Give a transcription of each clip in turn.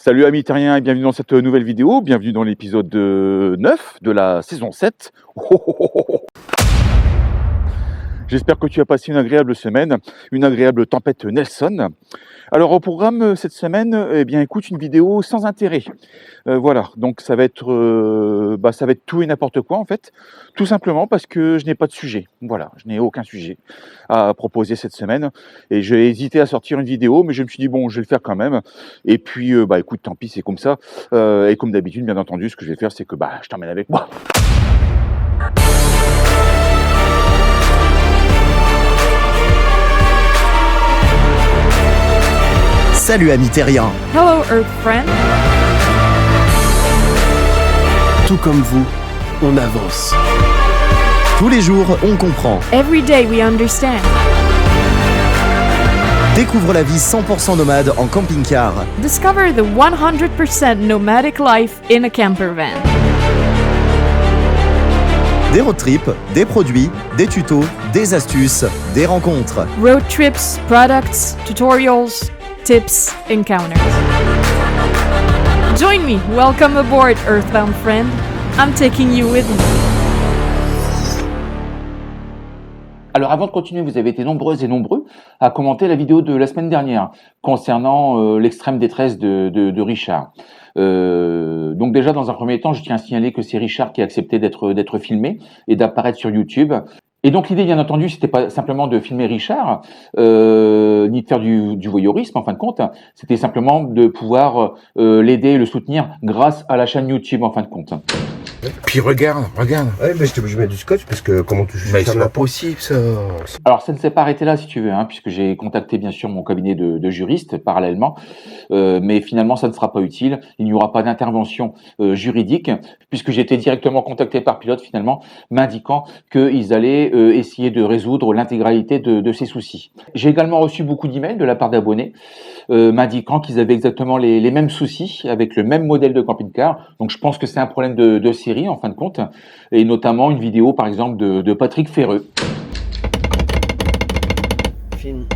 Salut amis terriens et bienvenue dans cette nouvelle vidéo, bienvenue dans l'épisode 9 de la saison 7. J'espère que tu as passé une agréable semaine, une agréable tempête Nelson. Alors au programme cette semaine, eh bien écoute, une vidéo sans intérêt. Voilà, donc ça va être tout et n'importe quoi en fait, tout simplement parce que je n'ai pas de sujet. Voilà, je n'ai aucun sujet à proposer cette semaine et j'ai hésité à sortir une vidéo, mais je me suis dit bon, je vais le faire quand même. Et puis écoute, tant pis, c'est comme ça. Et comme d'habitude, bien entendu, ce que je vais faire, c'est que je t'emmène avec moi. Salut amis terriens. Hello Earth friend. Tout comme vous, on avance. Tous les jours, on comprend. Every day we understand. Découvre la vie 100% nomade en camping-car. Discover the 100% nomadic life in a camper van. Des road trips, des produits, des tutos, des astuces, des rencontres. Road trips, products, tutorials, tips, encounters. Join me. Welcome aboard, Earthbound friend. I'm taking you with me. Alors avant de continuer, vous avez été nombreuses et nombreux à commenter la vidéo de la semaine dernière concernant l'extrême détresse de Richard. Donc déjà dans un premier temps, je tiens à signaler que c'est Richard qui a accepté d'être filmé et d'apparaître sur YouTube. Et donc l'idée, bien entendu, c'était pas simplement de filmer Richard, ni de faire du voyeurisme en fin de compte. C'était simplement de pouvoir l'aider et le soutenir grâce à la chaîne YouTube en fin de compte. Puis regarde. Ouais, mais j'étais obligé de mettre du scotch parce que comment tu Mais c'est pas possible ça. Alors ça ne s'est pas arrêté là si tu veux, puisque j'ai contacté bien sûr mon cabinet de juriste parallèlement, mais finalement ça ne sera pas utile, il n'y aura pas d'intervention juridique, puisque j'ai été directement contacté par Pilote finalement, m'indiquant qu'ils allaient essayer de résoudre l'intégralité de ces soucis. J'ai également reçu beaucoup d'emails de la part d'abonnés, m'indiquant qu'ils avaient exactement les mêmes soucis avec le même modèle de camping-car, donc je pense que c'est un problème de série en fin de compte, et notamment une vidéo par exemple de Patrick Ferreux. Film.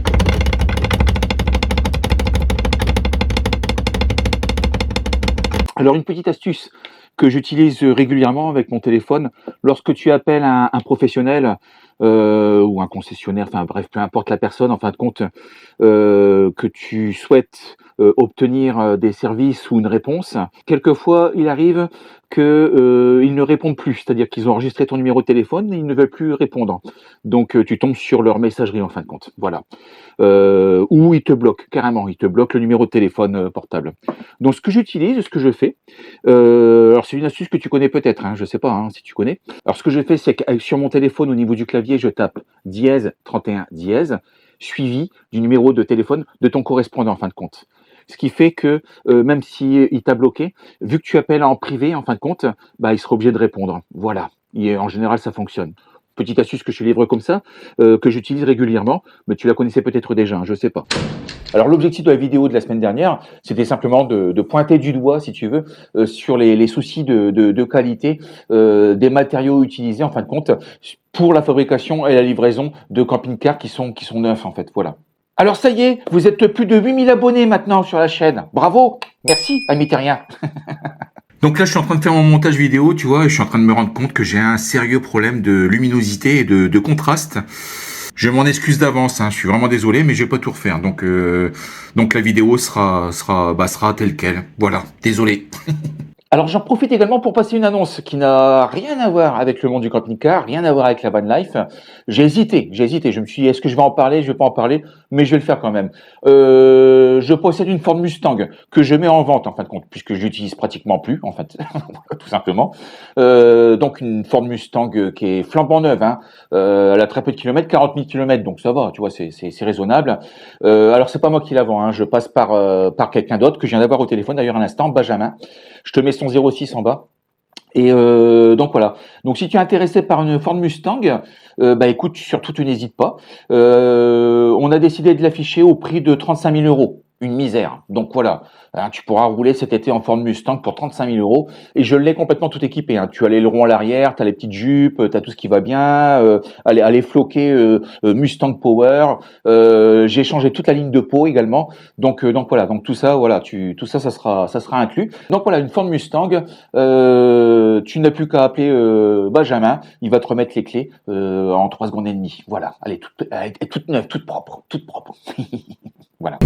Alors une petite astuce que j'utilise régulièrement avec mon téléphone, lorsque tu appelles un professionnel ou un concessionnaire, enfin bref, peu importe la personne en fin de compte, que tu souhaites obtenir des services ou une réponse, quelquefois il arrive qu'ils ne répondent plus, c'est-à-dire qu'ils ont enregistré ton numéro de téléphone et ils ne veulent plus répondre. Donc tu tombes sur leur messagerie en fin de compte, voilà. Ou ils te bloquent, carrément, ils te bloquent le numéro de téléphone portable. Donc ce que j'utilise, ce que je fais, alors c'est une astuce que tu connais peut-être, je sais pas si tu connais. Alors ce que je fais, c'est que sur mon téléphone au niveau du clavier, je tape dièse 31 dièse, suivi du numéro de téléphone de ton correspondant en fin de compte. Ce qui fait que même s'il t'a bloqué, vu que tu appelles en privé en fin de compte, il sera obligé de répondre. Voilà, en général ça fonctionne. Petite astuce que je te livre comme ça, que j'utilise régulièrement, mais tu la connaissais peut-être déjà, je sais pas. Alors l'objectif de la vidéo de la semaine dernière, c'était simplement de pointer du doigt, si tu veux, sur les soucis de qualité des matériaux utilisés en fin de compte pour la fabrication et la livraison de camping-cars qui sont neufs en fait, voilà. Alors ça y est, vous êtes plus de 8000 abonnés maintenant sur la chaîne. Bravo, merci amis terriens. Donc là, je suis en train de faire mon montage vidéo, tu vois, et je suis en train de me rendre compte que j'ai un sérieux problème de luminosité et de contraste. Je m'en excuse d'avance, je suis vraiment désolé, mais je vais pas tout refaire. Donc la vidéo sera telle quelle. Voilà, désolé. Alors j'en profite également pour passer une annonce qui n'a rien à voir avec le monde du camping-car, rien à voir avec la van life. J'ai hésité, je me suis dit est-ce que je vais en parler, je vais pas en parler, mais je vais le faire quand même. Je possède une Ford Mustang que je mets en vente en fin de compte, puisque je l'utilise pratiquement plus en fait, tout simplement. Donc une Ford Mustang qui est flambant neuve, elle a très peu de kilomètres, 40 000 kilomètres, donc ça va, tu vois, c'est raisonnable. Alors c'est pas moi qui la vends, je passe par quelqu'un d'autre que je viens d'avoir au téléphone d'ailleurs à l'instant, Benjamin. Je te mets son 06 en bas. Et donc voilà. Donc si tu es intéressé par une Ford Mustang, écoute, surtout tu n'hésites pas. On a décidé de l'afficher au prix de 35 000 €. une misère. Donc voilà, hein, tu pourras rouler cet été en Ford Mustang pour 35 000 euros et je l'ai complètement tout équipé. Hein. Tu as l'aileron à l'arrière, tu as les petites jupes, tu as tout ce qui va bien, elle est floquée Mustang Power. J'ai changé toute la ligne de peau également. Donc voilà, donc tout ça, voilà, tout ça, ça sera inclus. Donc voilà, une Ford Mustang. Tu n'as plus qu'à appeler Benjamin. Il va te remettre les clés en 3 secondes et demie. Voilà, elle est toute neuve, toute propre. Voilà.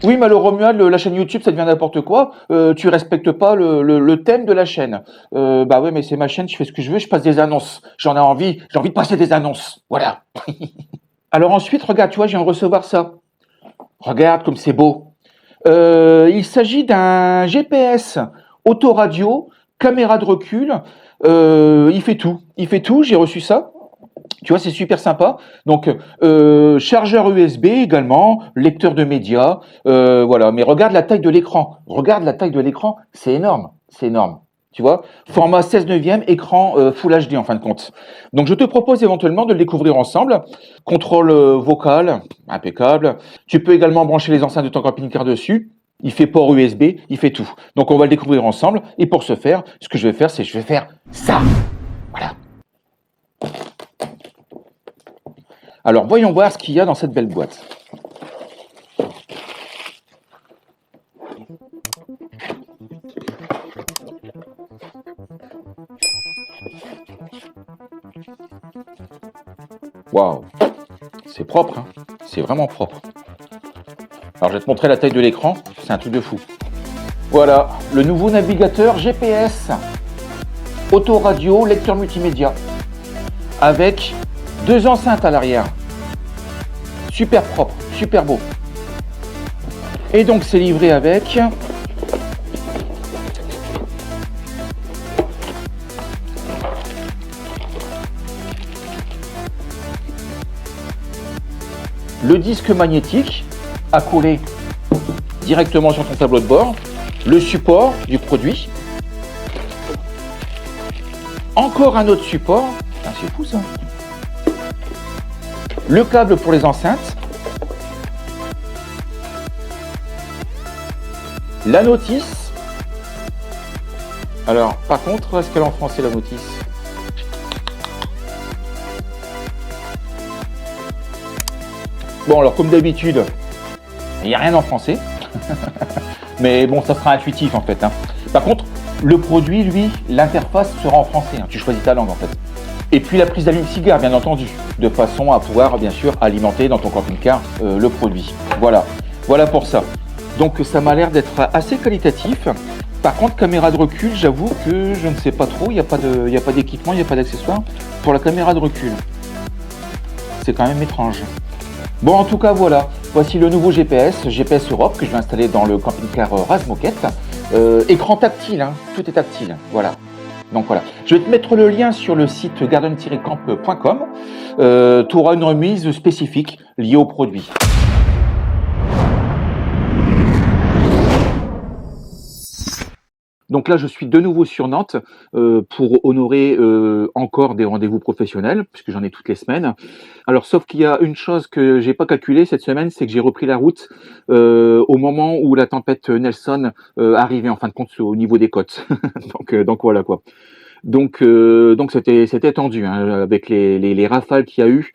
Oui, mais alors Romuald, la chaîne YouTube, ça devient n'importe quoi. Tu respectes pas le thème de la chaîne. Bah ouais, mais c'est ma chaîne, je fais ce que je veux, je passe des annonces. J'ai envie de passer des annonces. Voilà. Alors ensuite, regarde, tu vois, je viens de recevoir ça. Regarde comme c'est beau. Il s'agit d'un GPS autoradio, caméra de recul. Il fait tout. J'ai reçu ça. Tu vois, c'est super sympa. Donc, chargeur USB également, lecteur de médias. Voilà. Mais regarde la taille de l'écran. C'est énorme. Tu vois, format 16/9, écran Full HD en fin de compte. Donc, je te propose éventuellement de le découvrir ensemble. Contrôle vocal, impeccable. Tu peux également brancher les enceintes de ton camping-car dessus. Il fait port USB, il fait tout. Donc, on va le découvrir ensemble. Et pour ce faire, ce que je vais faire, c'est ça. Voilà. Alors, voyons voir ce qu'il y a dans cette belle boîte. Waouh, c'est propre, hein. C'est vraiment propre. Alors, je vais te montrer la taille de l'écran, c'est un truc de fou. Voilà, le nouveau navigateur GPS, autoradio, lecteur multimédia, avec 2 enceintes à l'arrière. Super propre, super beau. Et donc, c'est livré avec le disque magnétique à coller directement sur ton tableau de bord, le support du produit, encore un autre support, ah, c'est fou ça, le câble pour les enceintes, la notice. Alors par contre, est-ce qu'elle est en français la notice? Bon, alors comme d'habitude, il n'y a rien en français. Mais bon, ça sera intuitif en fait. Hein. Par contre, le produit, lui, l'interface sera en français. Hein. Tu choisis ta langue en fait. Et puis la prise d'allume-cigare, bien entendu, de façon à pouvoir, bien sûr, alimenter dans ton camping-car le produit. Voilà pour ça. Donc ça m'a l'air d'être assez qualitatif. Par contre, caméra de recul, j'avoue que je ne sais pas trop. Il n'y a pas d'équipement, il n'y a pas d'accessoire pour la caméra de recul. C'est quand même étrange. Bon, en tout cas, voilà. Voici le nouveau GPS Europe que je vais installer dans le camping-car Razmoquette. Écran tactile, hein, tout est tactile. Voilà. Donc voilà. Je vais te mettre le lien sur le site garden-camp.com. Tu auras une remise spécifique liée au produit. Donc là, je suis de nouveau sur Nantes pour honorer encore des rendez-vous professionnels, puisque j'en ai toutes les semaines. Alors, sauf qu'il y a une chose que j'ai pas calculée cette semaine, c'est que j'ai repris la route au moment où la tempête Nelson arrivait en fin de compte au niveau des côtes. donc voilà quoi. Donc c'était tendu hein, avec les rafales qu'il y a eu.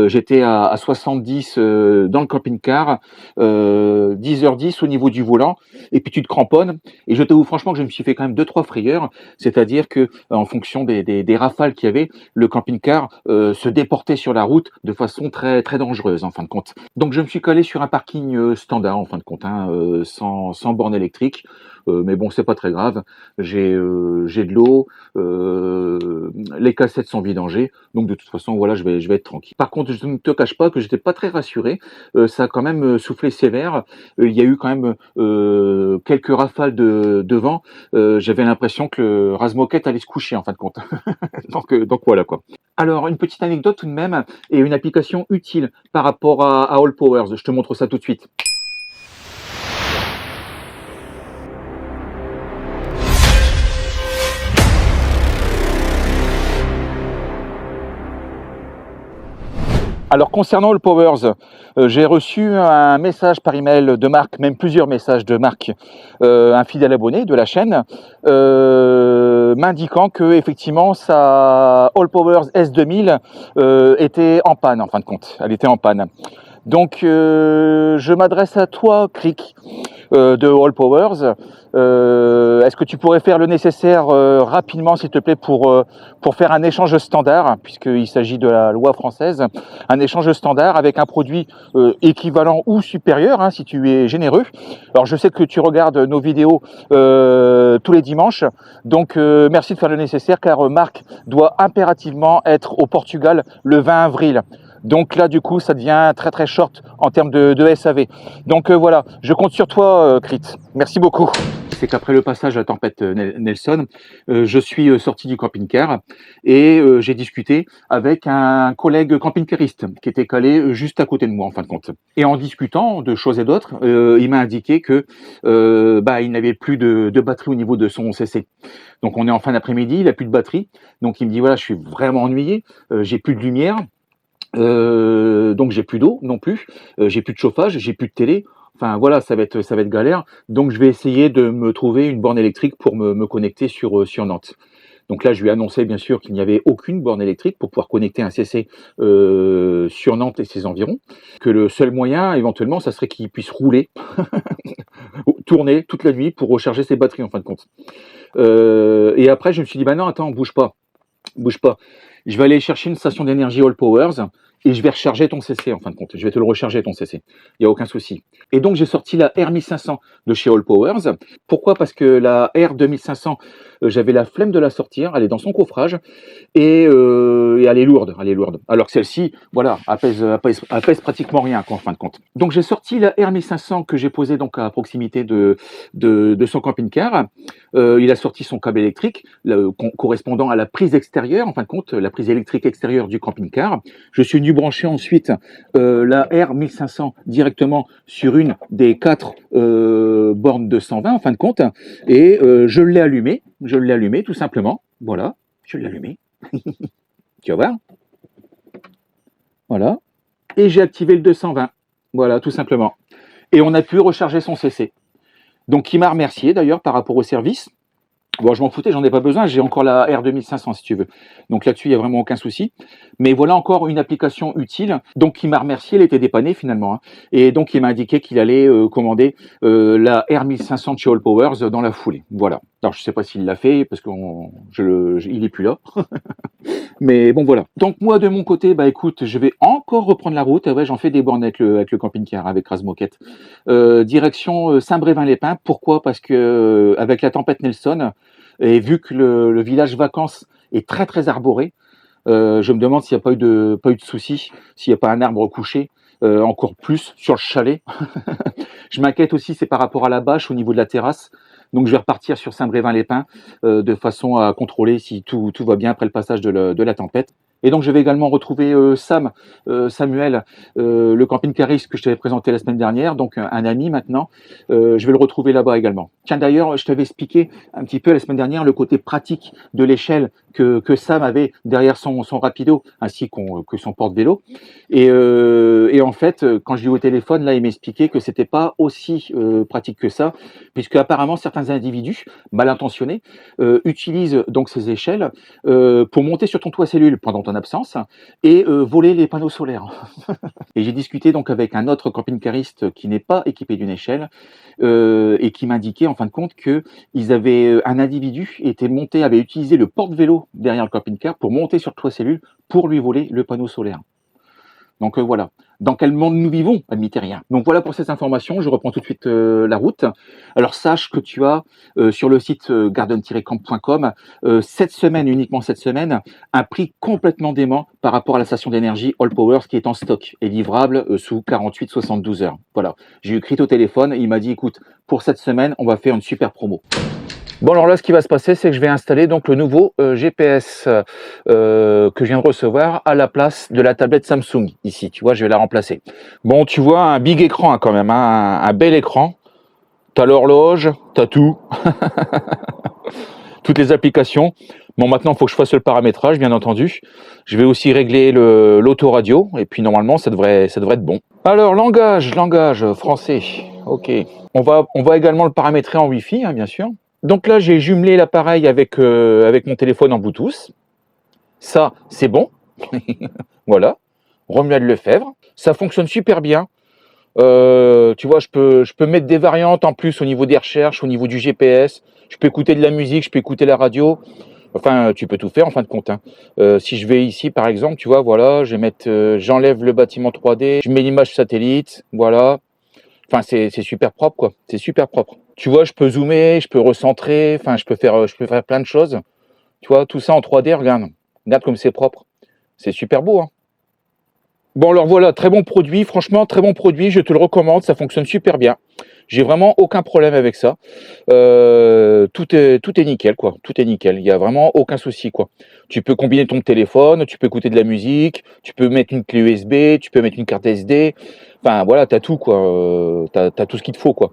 J'étais à 70 dans le camping-car, 10h10 au niveau du volant, et puis tu te cramponnes. Et je t'avoue franchement que je me suis fait quand même 2-3 frayeurs, c'est-à-dire que en fonction des rafales qu'il y avait, le camping-car se déportait sur la route de façon très très dangereuse en fin de compte. Donc je me suis collé sur un parking standard en fin de compte, hein, sans borne électrique. Mais bon, c'est pas très grave. J'ai de l'eau, les cassettes sont vidangées, donc de toute façon, voilà, je vais être tranquille. Par contre, je ne te cache pas que j'étais pas très rassuré. Ça a quand même soufflé sévère. Il y a eu quand même quelques rafales de vent. J'avais l'impression que le Razmoquette allait se coucher en fin de compte. donc voilà quoi. Alors, une petite anecdote tout de même et une application utile par rapport à All Powers. Je te montre ça tout de suite. Alors concernant All Powers, j'ai reçu un message par email de Marc, même plusieurs messages de Marc, un fidèle abonné de la chaîne, m'indiquant que effectivement sa All Powers S2000 était en panne en fin de compte. Elle était en panne. Donc je m'adresse à toi, Cric, de All Powers. Est-ce que tu pourrais faire le nécessaire rapidement, s'il te plaît, pour faire un échange standard, puisqu'il s'agit de la loi française, un échange standard avec un produit équivalent ou supérieur, hein, si tu es généreux. Alors je sais que tu regardes nos vidéos tous les dimanches, donc merci de faire le nécessaire, car Marc doit impérativement être au Portugal le 20 avril. Donc là, du coup, ça devient très très short en termes de SAV. Donc voilà, je compte sur toi, Crit. Merci beaucoup. C'est qu'après le passage à la tempête Nelson, je suis sorti du camping-car et j'ai discuté avec un collègue camping-cariste qui était calé juste à côté de moi en fin de compte. Et en discutant de choses et d'autres, il m'a indiqué que il n'avait plus de batterie au niveau de son CC. Donc on est en fin d'après-midi, il n'a plus de batterie. Donc il me dit voilà, je suis vraiment ennuyé, j'ai plus de lumière. Donc j'ai plus d'eau non plus, j'ai plus de chauffage, j'ai plus de télé. Enfin voilà, ça va être galère. Donc je vais essayer de me trouver une borne électrique pour me connecter sur Nantes. Donc là, je lui ai annoncé bien sûr qu'il n'y avait aucune borne électrique pour pouvoir connecter un CC sur Nantes et ses environs. Que le seul moyen, éventuellement, ça serait qu'il puisse rouler, tourner toute la nuit pour recharger ses batteries en fin de compte. Et après, je me suis dit, bah non, attends, bouge pas. Je vais aller chercher une station d'énergie All Powers et je vais recharger ton CC en fin de compte. Je vais te le recharger ton CC. Il n'y a aucun souci. Et donc j'ai sorti la R1500 de chez All Powers. Pourquoi? Parce que la R2500, j'avais la flemme de la sortir. Elle est dans son coffrage et elle est lourde. Alors que celle-ci, voilà, elle pèse pratiquement rien en fin de compte. Donc j'ai sorti la R1500 que j'ai posée donc à proximité de son camping-car. Il a sorti son câble électrique correspondant à la prise extérieure, en fin de compte, la prise électrique extérieure du camping-car. Je suis venu brancher ensuite la R1500 directement sur une des 4 bornes de 120 en fin de compte et je l'ai allumé tout simplement. Voilà, je l'ai allumé. Tu vas voir. Voilà. Et j'ai activé le 220. Voilà, tout simplement. Et on a pu recharger son CC. Donc il m'a remercié d'ailleurs par rapport au service. Bon, je m'en foutais, j'en ai pas besoin, j'ai encore la R2500 si tu veux. Donc là-dessus, il n'y a vraiment aucun souci. Mais voilà encore une application utile. Donc il m'a remercié, il était dépanné finalement. Hein. Et donc il m'a indiqué qu'il allait commander la R1500 de chez All Powers dans la foulée. Voilà. Alors je ne sais pas s'il l'a fait, parce qu'il n'est plus là. Mais bon voilà. Donc moi de mon côté, bah écoute, je vais encore reprendre la route. Ouais, j'en fais des bornes avec le camping-car, avec Razmoquette. Direction Saint-Brévin-les-Pins. Pourquoi? Parce que avec la tempête Nelson, et vu que le village vacances est très très arboré, je me demande s'il n'y a pas eu de soucis, s'il n'y a pas un arbre couché, encore plus sur le chalet. Je m'inquiète aussi, c'est par rapport à la bâche au niveau de la terrasse. Donc je vais repartir sur Saint-Brévin-les-Pins de façon à contrôler si tout va bien après le passage de la tempête. Et donc je vais également retrouver Samuel, le camping-cariste que je t'avais présenté la semaine dernière, donc un ami maintenant. Je vais le retrouver là-bas également. Tiens d'ailleurs, je t'avais expliqué un petit peu la semaine dernière le côté pratique de l'échelle que Sam avait derrière son rapido, ainsi que son porte-vélo. Et en fait, quand je l'ai eu au téléphone, là, il m'expliquait que c'était pas aussi pratique que ça, puisque apparemment certains individus mal intentionnés utilisent donc ces échelles pour monter sur ton toit cellule pendant ton absence et voler les panneaux solaires. Et j'ai discuté donc avec un autre camping-cariste qui n'est pas équipé d'une échelle et qui m'indiquait en fin de compte que un individu avait utilisé le porte-vélo derrière le camping-car pour monter sur le toit cellule pour lui voler le panneau solaire. Donc voilà. Dans quel monde nous vivons, admettez rien. Donc voilà pour ces informations, je reprends tout de suite la route. Alors sache que tu as sur le site garden-camp.com cette semaine, uniquement cette semaine, un prix complètement dément par rapport à la station d'énergie All Powers qui est en stock et livrable sous 48-72 heures. Voilà, j'ai eu Crit au téléphone, il m'a dit écoute, pour cette semaine, on va faire une super promo. Bon alors là ce qui va se passer c'est que je vais installer donc le nouveau GPS que je viens de recevoir à la place de la tablette Samsung ici, tu vois, je vais la remplacer. Bon tu vois un big écran hein, quand même, hein, un bel écran, t'as l'horloge, t'as tout, toutes les applications. Bon, maintenant, il faut que je fasse le paramétrage, bien entendu. Je vais aussi régler l'autoradio, et puis normalement, ça devrait être bon. Alors, langage français. Ok. On va également le paramétrer en Wi-Fi, hein, bien sûr. Donc là, j'ai jumelé l'appareil avec mon téléphone en Bluetooth. Ça, c'est bon. Voilà. Romuald Lefebvre. Ça fonctionne super bien. Tu vois, je peux mettre des variantes en plus au niveau des recherches, au niveau du GPS. Je peux écouter de la musique, je peux écouter la radio. Enfin, tu peux tout faire en fin de compte. Hein. Si je vais ici, par exemple, tu vois, voilà, je vais mettre, j'enlève le bâtiment 3D, je mets l'image satellite, voilà. Enfin, c'est super propre, quoi. C'est super propre. Tu vois, je peux zoomer, je peux recentrer. Enfin, je peux faire plein de choses. Tu vois, tout ça en 3D. Regarde comme c'est propre. C'est super beau, hein. Bon, alors voilà, très bon produit, franchement, très bon produit, je te le recommande, ça fonctionne super bien. J'ai vraiment aucun problème avec ça. Tout est nickel, quoi. Tout est nickel, il n'y a vraiment aucun souci, quoi. Tu peux combiner ton téléphone, tu peux écouter de la musique, tu peux mettre une clé USB, tu peux mettre une carte SD. Enfin, voilà, t'as tout, quoi. T'as tout ce qu'il te faut, quoi.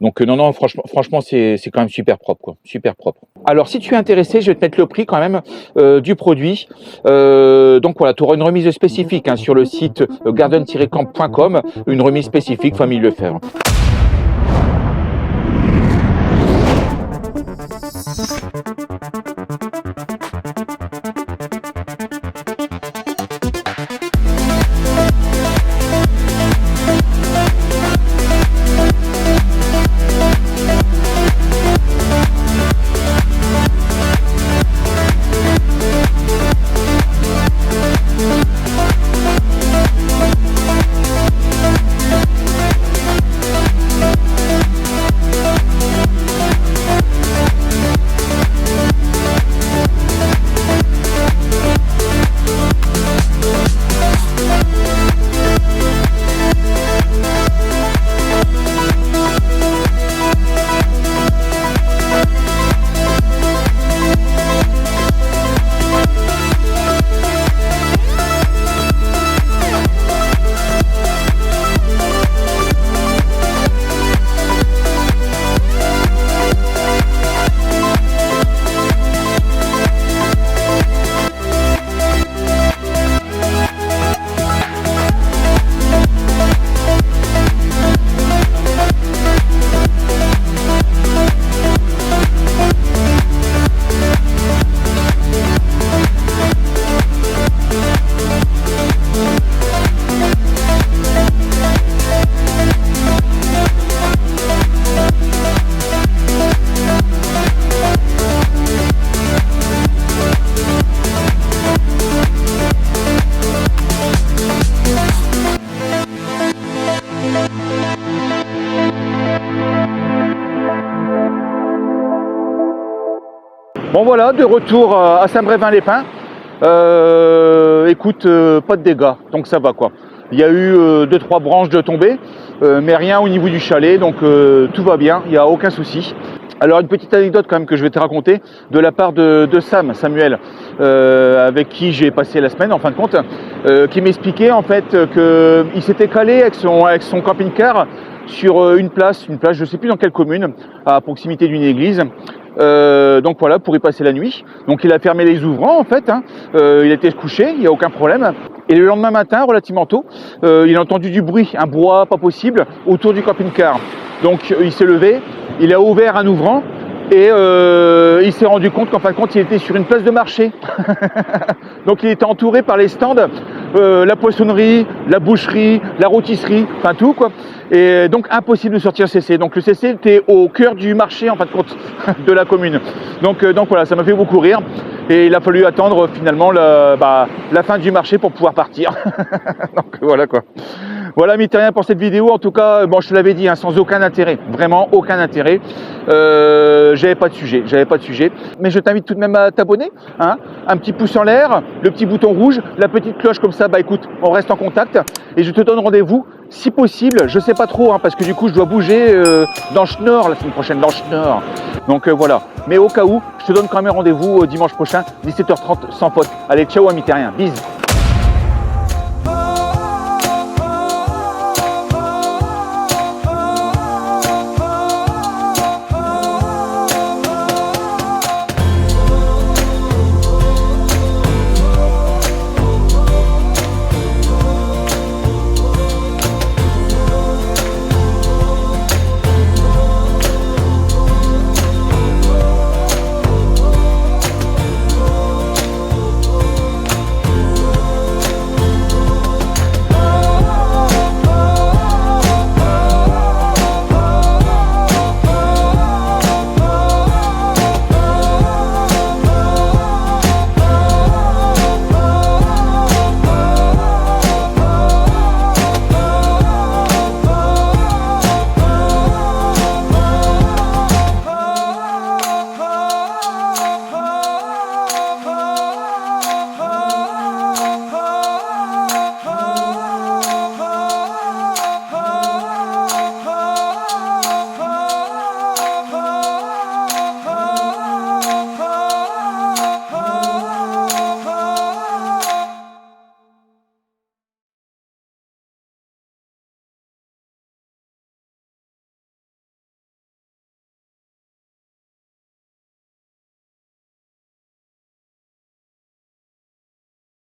Donc non, franchement, c'est quand même super propre, quoi. Super propre. Alors, si tu es intéressé, je vais te mettre le prix quand même du produit. Donc voilà, tu auras une remise spécifique hein, sur le site garden-camp.com, une remise spécifique Famille Lefebvre. Bon voilà, de retour à Saint-Brévin-les-Pins. Écoute, pas de dégâts, donc ça va quoi. Il y a eu 2-3 branches de tombées, mais rien au niveau du chalet, donc tout va bien, il n'y a aucun souci. Alors une petite anecdote quand même que je vais te raconter de la part de Samuel, avec qui j'ai passé la semaine en fin de compte, qui m'expliquait en fait qu'il s'était calé avec son camping-car sur une place, je ne sais plus dans quelle commune, à proximité d'une église. Donc voilà, pour y passer la nuit. Donc il a fermé les ouvrants en fait, hein. Il était couché, il n'y a aucun problème. Et le lendemain matin, relativement tôt, il a entendu du bruit, un brouhaha pas possible, autour du camping-car. Donc il s'est levé, il a ouvert un ouvrant et il s'est rendu compte qu'en fin de compte, il était sur une place de marché. Donc il était entouré par les stands, la poissonnerie, la boucherie, la rôtisserie, enfin tout quoi. Et donc impossible de sortir CC. Donc le CC était au cœur du marché en fin de compte de la commune. Donc voilà, ça m'a fait beaucoup rire. Et il a fallu attendre finalement la fin du marché pour pouvoir partir. Donc voilà quoi. Voilà, mine de rien pour cette vidéo. En tout cas, bon, je te l'avais dit, hein, sans aucun intérêt, vraiment aucun intérêt. J'avais pas de sujet. Mais je t'invite tout de même à t'abonner, hein, un petit pouce en l'air, le petit bouton rouge, la petite cloche comme ça. Bah écoute, on reste en contact et je te donne rendez-vous, si possible. Je sais pas trop, hein, parce que du coup, je dois bouger dans Schnorr la semaine prochaine, dans Schnorr. Donc voilà. Mais au cas où, je te donne quand même rendez-vous dimanche prochain, 17h30, sans faute. Allez, ciao amis terriens, bisous.